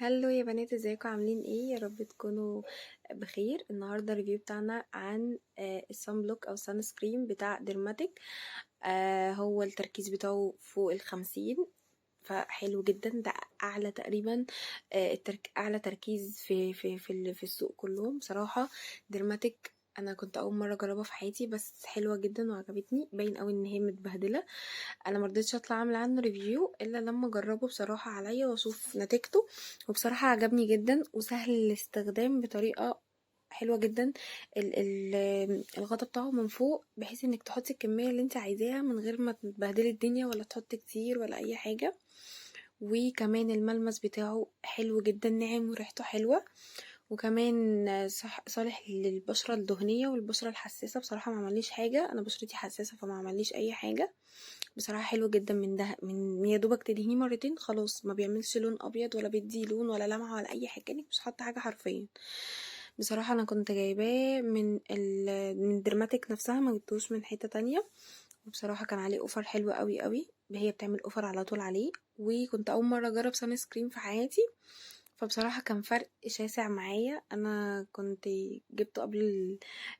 هلو يا بنات، ازيكم؟ عاملين ايه؟ يا رب تكونوا بخير. النهارده الريفيو بتاعنا عن الصن بلوك او سان سكرين بتاع ديرماتيك. هو التركيز بتاعه فوق 50، فحلو جدا. ده اعلى تقريبا، اعلى تركيز في السوق كلهم بصراحه. ديرماتيك انا كنت اول مره اجربها في حياتي، بس حلوه جدا وعجبتني. باين قوي ان هي متبهدله. انا مرضتش اطلع اعمل عنه ريفيو الا لما اجربه بصراحه عليا واشوف نتيجته. وبصراحه عجبني جدا وسهل الاستخدام بطريقه حلوه جدا. الغطا بتاعه من فوق بحيث انك تحطي الكميه اللي انت عايزاها من غير ما تبهدلي الدنيا ولا تحطي كتير ولا اي حاجه. وكمان الملمس بتاعه حلو جدا، ناعم وريحته حلوه. وكمان صالح للبشرة الدهنية والبشرة الحساسة. بصراحة ما عمليش حاجة، انا بشرتي حساسة فما عمليش اي حاجة. بصراحة حلو جدا. من ده من يا دوبك تدهنيه مرتين خلاص، ما بيعملش لون ابيض ولا بيدي لون ولا لمعة ولا اي حاجة، كأنك مش حاطة حاجة حرفيا. بصراحة انا كنت جايباه من درماتيك نفسها، ما جبتوش من حتة تانية. وبصراحة كان عليه اوفر حلو قوي قوي، هي بتعمل اوفر على طول عليه. وكنت اول مرة اجرب سان سكرين في حياتي، فبصراحة كان فرق شاسع معايا. انا كنت جبته قبل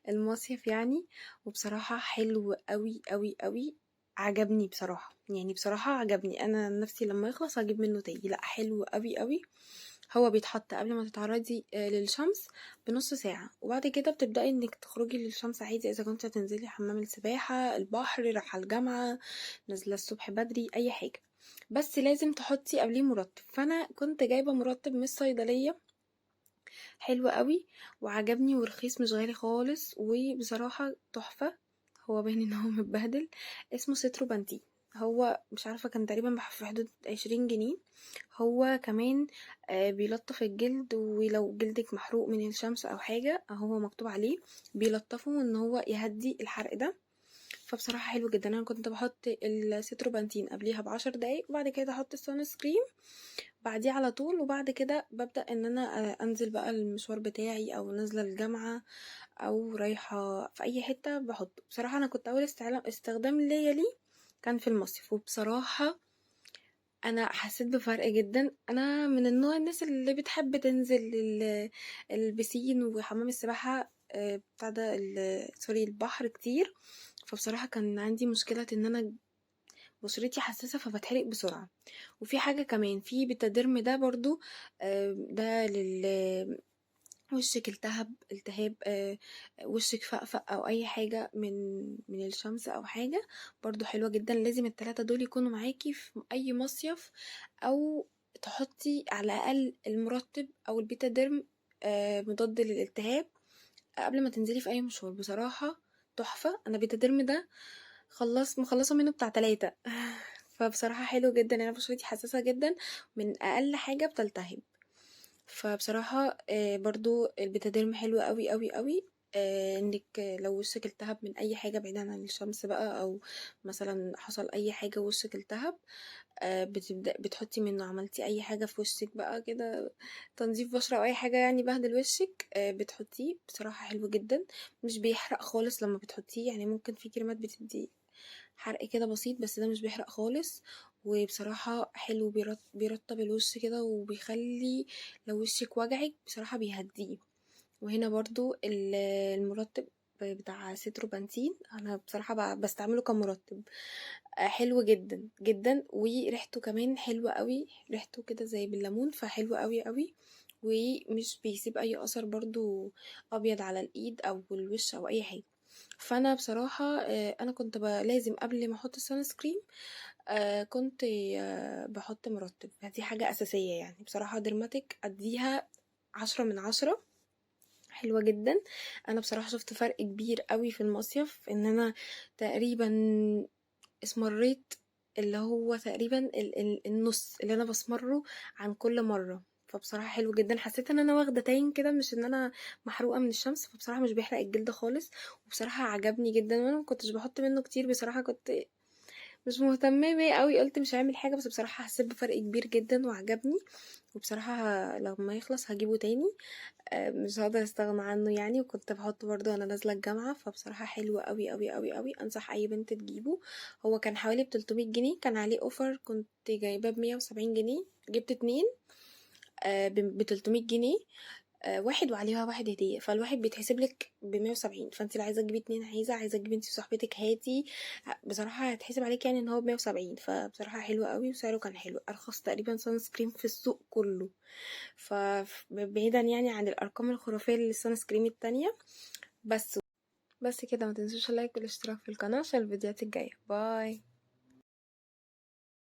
المصيف يعني. وبصراحة حلو قوي قوي قوي. عجبني بصراحة، يعني بصراحة عجبني. انا نفسي لما يخلص هجيب منه تاني. لا حلو قوي قوي. هو بيتحط قبل ما تتعرضي للشمس بنص ساعة، وبعد كده بتبدأي انك تخرجي للشمس عادي، اذا كنت هتنزلي حمام السباحة، البحر، رايحة الجامعة، نازلة الصبح بدري، اي حاجة. بس لازم تحطي قبليه مرطب. فانا كنت جايبة مرطب من الصيدلية، حلو قوي وعجبني ورخيص، مش غالي خالص، وبصراحة تحفة. هو باين ان هو متبهدل. اسمه سترو بانتين. هو مش عارفة، كان تقريبا في حدود 20 جنيه. هو كمان بيلطف الجلد، ولو جلدك محروق من الشمس او حاجة هو مكتوب عليه بيلطفه ان هو يهدي الحرق ده. فبصراحة حلو جدا. انا كنت بحط السترو بانتين قبليها ب10 دقايق، وبعد كده احط السان سكرين بعديه على طول، وبعد كده ببدأ ان انا انزل بقى المشوار بتاعي او نازلة الجامعة او رايحة في اي حتة بحطه. بصراحة انا كنت اول استخدام ليا ليه كان في المصيف، وبصراحة انا حسيت بفرق جدا. انا من الناس اللي بتحب تنزل البسين وحمام السباحة، بتاع ده سوري، البحر كتير. فبصراحة كان عندي مشكلة ان انا بشرتي حساسة فبتحرق بسرعة. وفي حاجة كمان في بيتاديرم ده برضو، ده وشك التهاب، وشك فقفق او اي حاجة من الشمس او حاجة، برضو حلوة جدا. لازم التلاتة دول يكونوا معاكي في اي مصيف، او تحطي على الاقل المرطب او البيتاديرم مضاد للالتهاب قبل ما تنزلي في اي مشوار. بصراحة تحفة. انا بيتاديرم ده مخلصة منه بتاع 3. فبصراحة حلو جدا. انا بشرتي حساسة جدا، من اقل حاجة بتلتهب. فبصراحة برضو البيتاديرم حلوة قوي قوي قوي. انك لو وشك التهب من اي حاجة بعيدا عن الشمس بقى، او مثلا حصل اي حاجة وشك التهب، بتبدأ بتحطي منه. عملتي اي حاجة في وشك بقى كده، تنظيف بشرة او اي حاجة يعني بهدل وشك، بتحطيه. بصراحة حلو جدا. مش بيحرق خالص لما بتحطيه، يعني ممكن في كريمات بتدي حرق كده بسيط، بس ده مش بيحرق خالص. وبصراحة حلو، بيرطب الوش كده وبيخلي لو وشك وجعك بصراحة بيهديه. وهنا برضو المرطب بتاع سيترو بانتين، انا بصراحة بستعمله كمرطب. حلو جدا جدا، وريحته كمان حلوة قوي. ريحته كده زي بالليمون، فحلو قوي قوي. ومش بيسيب اي اثر برضو ابيض على الايد او الوش او اي حاجة. فانا بصراحة انا كنت لازم قبل ما احط السان سكرين كنت بحط مرطب. دي حاجة اساسية يعني. بصراحة درماتيك اديها 10 من 10. حلوة جدا. انا بصراحة شفت فرق كبير قوي في المصيف، ان انا تقريبا اسمريت، اللي هو تقريبا النص اللي انا بسمره عن كل مرة. فبصراحة حلو جدا. حسيت ان انا واخدة تاين كده، مش ان انا محروقة من الشمس. فبصراحة مش بيحرق الجلد خالص. وبصراحة عجبني جدا، وانا ما كنتش بحط منه كتير بصراحة. كنت مش مهتمة بيه قوي، قلت مش هعمل حاجة، بس بصراحة حسيت بفرق كبير جدا وعجبني. وبصراحة لما يخلص هجيبه تاني. مش هقدر استغنى عنه يعني. وكنت بحطه برضه وانا نازلة الجامعة. فبصراحة حلو قوي قوي قوي قوي. انصح اي بنت تجيبه. هو كان حوالي ب300 جنيه، كان عليه اوفر، كنت جايباه ب170 جنيه، جبت 2. ب300 جنيه واحد، وعليها واحد هدية، فالواحد بيتحسب لك ب170. فانت لو عايزة تجيبي 2 عايزة تجيبي انت وصاحبتك هاتي، بصراحة هتحسب عليك يعني ان هو ب170. فبصراحة حلو قوي وسعره كان حلو، ارخص تقريبا سان سكرين في السوق كله. فبعيدا يعني عن الارقام الخرافية للسان سكرين التانية. بس كده، ما تنسوش اللايك والاشتراك في القناة عشان الفيديوهات الجاية. باي.